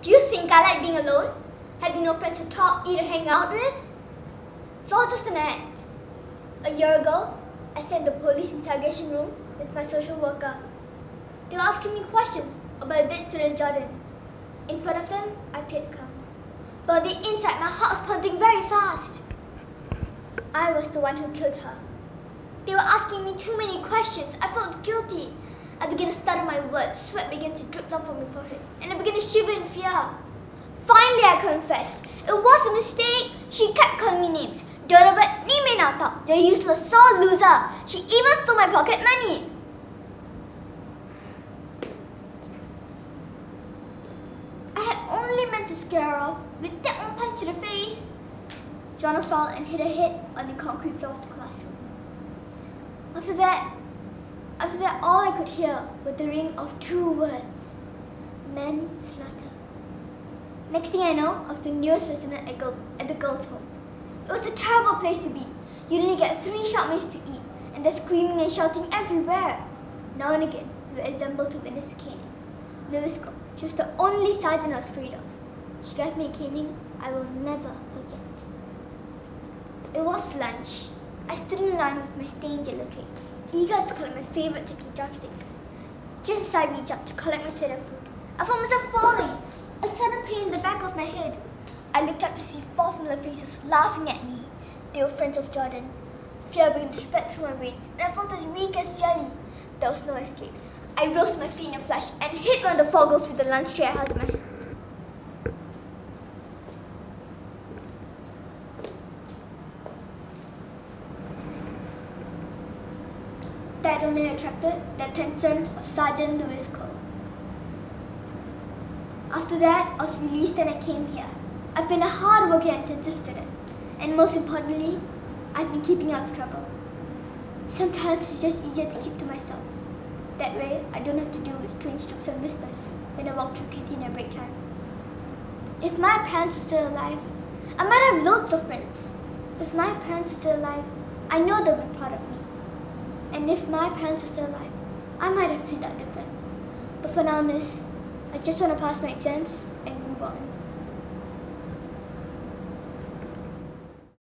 Do you think I like being alone? Having no friends to talk, eat, or hang out with? It's all just an act. A year ago, I sat in the police interrogation room with my social worker. They were asking me questions about a dead student Jordan. In front of them, I appeared calm. But on the inside, my heart was pounding very fast. I was the one who killed her. They were asking me too many questions. I felt guilty. I began to stutter my words. Sweat began to drip down from my forehead. And I began to shiver in fear. Finally, I confessed. It was a mistake. She kept calling me names. Donovan, ni menata. You're useless, sore loser. She even stole my pocket money. I had only meant to scare her off with that one punch to the face. Joanna fell and hit her head on the concrete floor of the classroom. After that, all I could hear was the ring of two words: manslaughter. Next thing I know, I was the newest resident at the girls' home. It was a terrible place to be. You only get 3 short meals to eat, and there's screaming and shouting everywhere. Now and again, we were assembled to witness a caning. Lewis Cole, she was the only sergeant I was afraid of. She gave me a caning I will never forget. It was lunch. I stood in line with my stained yellow tray, eager to collect my favorite turkey drumstick. Just as I reached up to collect my plate of food, I found myself falling. A sudden pain in the back of my head. I looked up to see 4 familiar faces laughing at me. They were friends of Jordan. Fear began to spread through my veins, and I felt as weak as jelly. There was no escape. I rose to my feet in a flash and hit one of the 4 girls with the lunch tray I held in my hand. That only attracted the attention of Sergeant Lewis Cole. After that, I was released and I came here. I've been a hard-working and attentive student, and most importantly, I've been keeping out of trouble. Sometimes it's just easier to keep to myself. That way, I don't have to deal with strange talks and whispers when I walk through canteen at break time. If my parents were still alive, I might have loads of friends. If my parents were still alive, I know they would be proud of me. And if my parents were still alive, I might have turned out different. But for now, miss, I just want to pass my exams and move on.